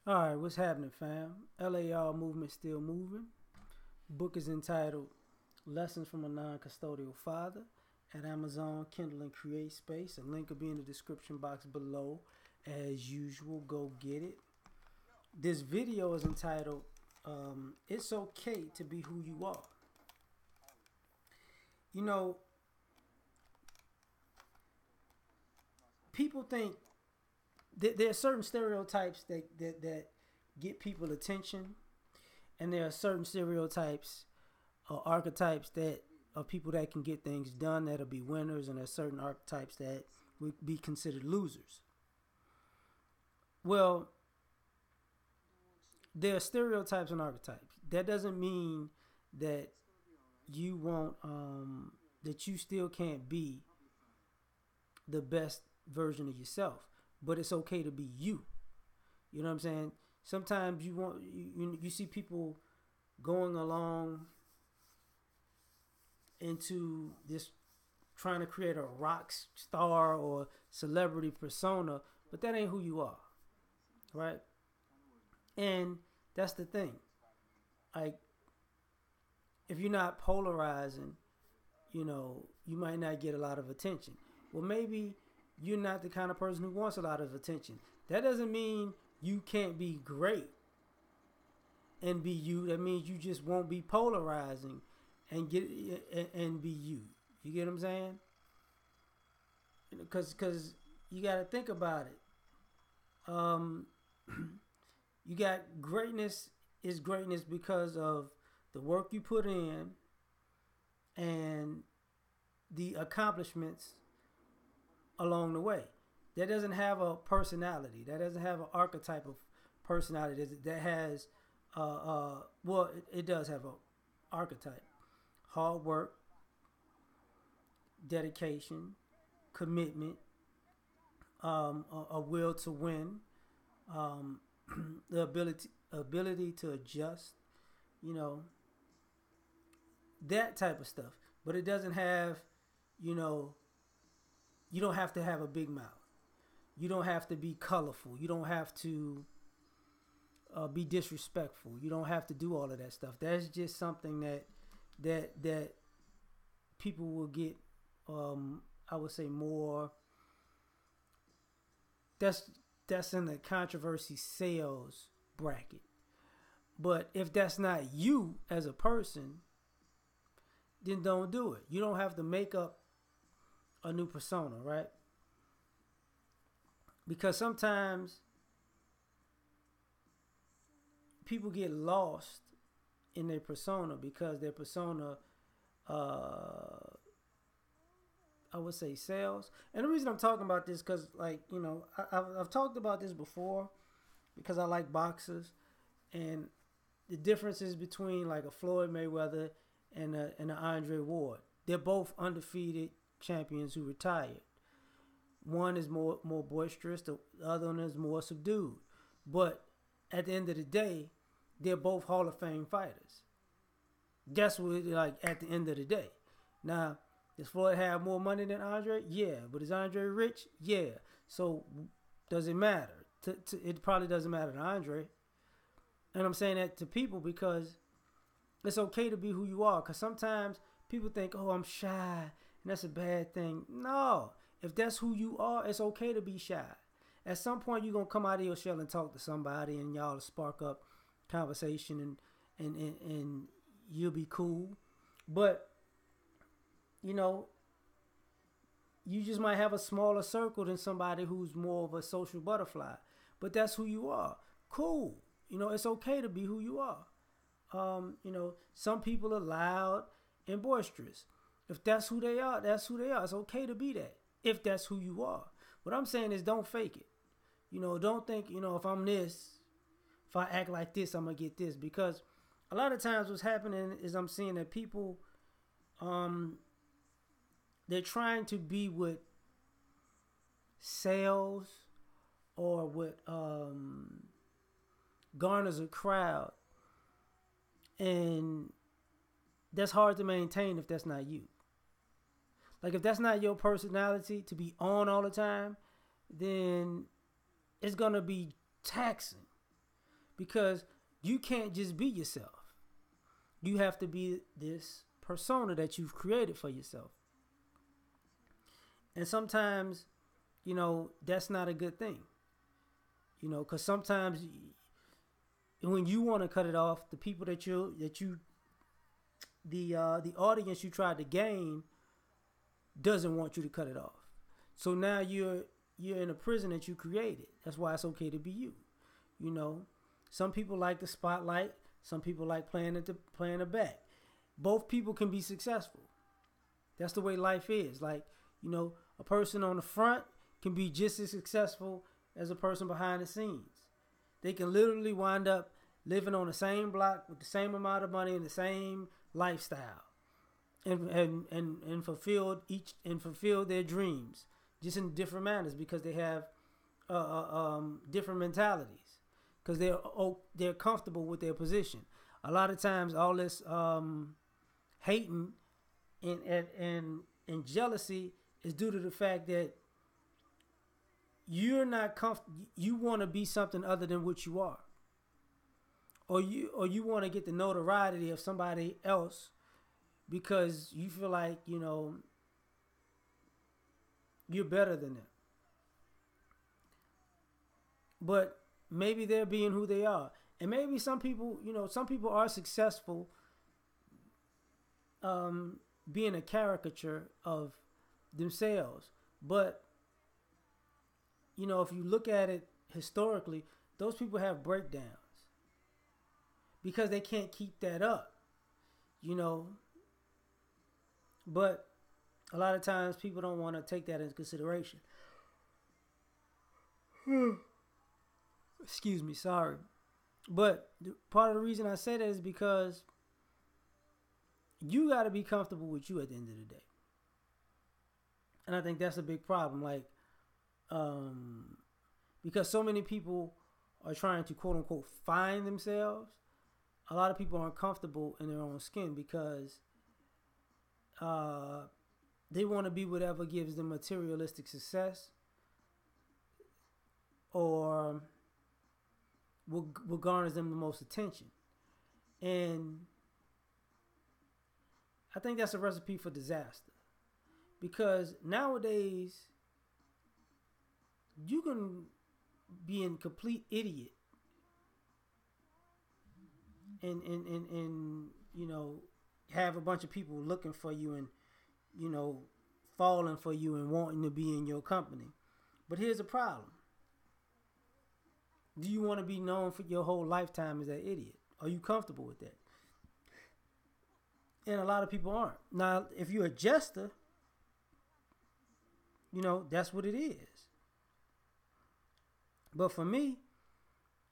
All right, what's happening, fam? L.A.R. movement still moving. Book is entitled Lessons from a Non-Custodial Father at Amazon, Kindle, and Create Space. A link will be in the description box below. As usual, go get it. This video is entitled It's Okay to Be Who You Are. You know, people think that there are certain stereotypes that get people attention, and there are certain stereotypes or archetypes that are people that can get things done that'll be winners, and there's certain archetypes that would be considered losers. Well, there are stereotypes and archetypes. That doesn't mean that you won't that you still can't be the best version of yourself, but it's okay to be you. You know what I'm saying? Sometimes you see people going along into this trying to create a rock star or celebrity persona, but that ain't who you are, right? And that's the thing. Like, if you're not polarizing, you might not get a lot of attention. Well, maybe you're not the kind of person who wants a lot of attention. That doesn't mean you can't be great and be you. That means you just won't be polarizing and be you. You get what I'm saying? Because you got to think about it. Um, you got greatness is greatness because of the work you put in and the accomplishments along the way. That doesn't have a personality. That doesn't have an archetype of personality that has. Well, it does have an archetype: hard work, dedication, commitment, a will to win, um, the ability to adjust. You know, that type of stuff. But it doesn't have, you know, you don't have to have a big mouth. You don't have to be colorful. You don't have to be disrespectful. You don't have to do all of that stuff. That's just something that people will get. I would say more. That's that's in the controversy sales bracket. But if that's not you as a person, then don't do it. You don't have to make up a new persona, right? Because sometimes people get lost in their persona because their persona, uh, I would say, sells. And the reason I'm talking about this because, like, I've talked about this before because I like boxers and the differences between like a Floyd Mayweather and a Andre Ward. They're both undefeated champions who retired. One is more boisterous, the other one is more subdued. But at the end of the day, they're both Hall of Fame fighters. That's what like at the end of the day. Now, does Floyd have more money than Andre? Yeah. But is Andre rich? Yeah. So does it matter? It probably doesn't matter to Andre. And I'm saying that to people because it's okay to be who you are. Because sometimes people think, oh, I'm shy, and that's a bad thing. No. If that's who you are, it's okay to be shy. At some point, you're going to come out of your shell and talk to somebody, and y'all spark up conversation, and you'll be cool. But, you know, you just might have a smaller circle than somebody who's more of a social butterfly. But that's who you are. Cool. It's okay to be who you are. Some people are loud and boisterous. If that's who they are, that's who they are. It's okay to be that if that's who you are. What I'm saying is don't fake it. Don't think, if I'm this, if I act like this, I'm going to get this. Because a lot of times what's happening is I'm seeing that people, they're trying to be what sales or what garners a crowd. And that's hard to maintain if that's not you. Like if that's not your personality to be on all the time, then it's gonna be taxing. because you can't just be yourself. You have to be this persona that you've created for yourself. And sometimes, that's not a good thing. Because sometimes when you want to cut it off, the people the audience you tried to gain doesn't want you to cut it off. So now you're in a prison that you created. That's why it's okay to be you. Some people like the spotlight. Some people like playing the back. Both people can be successful. That's the way life is. Like, a person on the front can be just as successful as a person behind the scenes. They can literally wind up living on the same block with the same amount of money and the same lifestyle, and fulfill their dreams, just in different manners, because they have different mentalities, because they're comfortable with their position. A lot of times, all this hating and jealousy is due to the fact that you're not comfortable. You want to be something other than what you are, or you want to get the notoriety of somebody else because you feel like you're better than them. But maybe they're being who they are, and maybe some people are successful being a caricature of themselves. But if you look at it historically, those people have breakdowns because they can't keep that up, But a lot of times people don't want to take that into consideration. Excuse me, sorry. But part of the reason I say that is because you got to be comfortable with you at the end of the day. And I think that's a big problem. Like, because so many people are trying to quote unquote find themselves. A lot of people aren't comfortable in their own skin because they want to be whatever gives them materialistic success or will garners them the most attention. And I think that's a recipe for disaster. Because nowadays, you can be a complete idiot and have a bunch of people looking for you and falling for you and wanting to be in your company. But here's the problem. Do you want to be known for your whole lifetime as that idiot? Are you comfortable with that? And a lot of people aren't. Now, if you're a jester, that's what it is. But for me,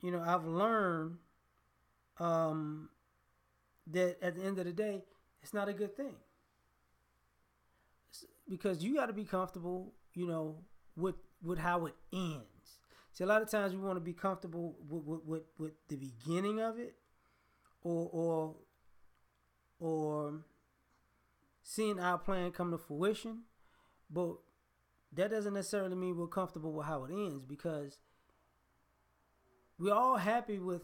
I've learned that at the end of the day, it's not a good thing. Because you got to be comfortable, with how it ends. See, a lot of times we want to be comfortable with the beginning of it, or seeing our plan come to fruition, but that doesn't necessarily mean we're comfortable with how it ends, because we're all happy with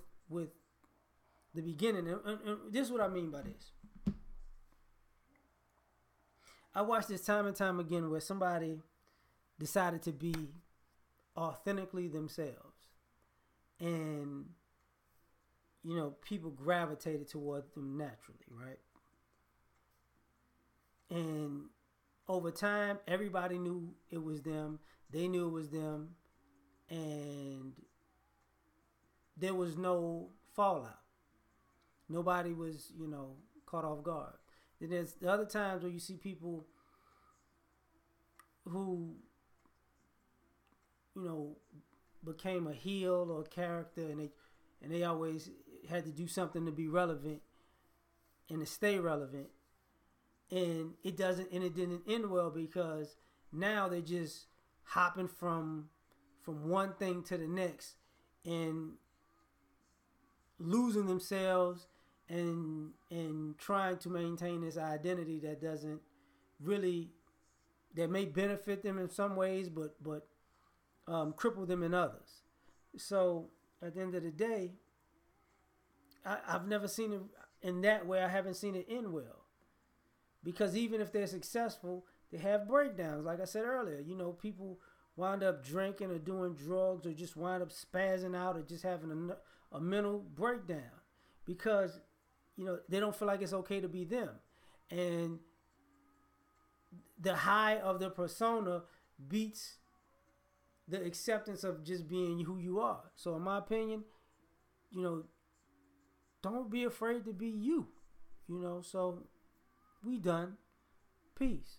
the beginning. And this is what I mean by this. I watched this time and time again where somebody decided to be authentically themselves, and people gravitated toward them naturally, right? And over time, everybody knew it was them. They knew it was them, and there was no fallout. Nobody was, caught off guard. Then there's the other times where you see people who, became a heel or a character, and they always had to do something to be relevant and to stay relevant. And it didn't end well, because now they're just hopping from one thing to the next and losing themselves and trying to maintain this identity that doesn't really, that may benefit them in some ways, but cripple them in others. So at the end of the day, I've never seen it in that way. I haven't seen it end well. Because even if they're successful, they have breakdowns. Like I said earlier, you know, people wind up drinking or doing drugs or just wind up spazzing out or just having a mental breakdown because, you know, they don't feel like it's okay to be them. And the high of the persona beats the acceptance of just being who you are. So in my opinion, you know, don't be afraid to be you. You know, so we done. Peace.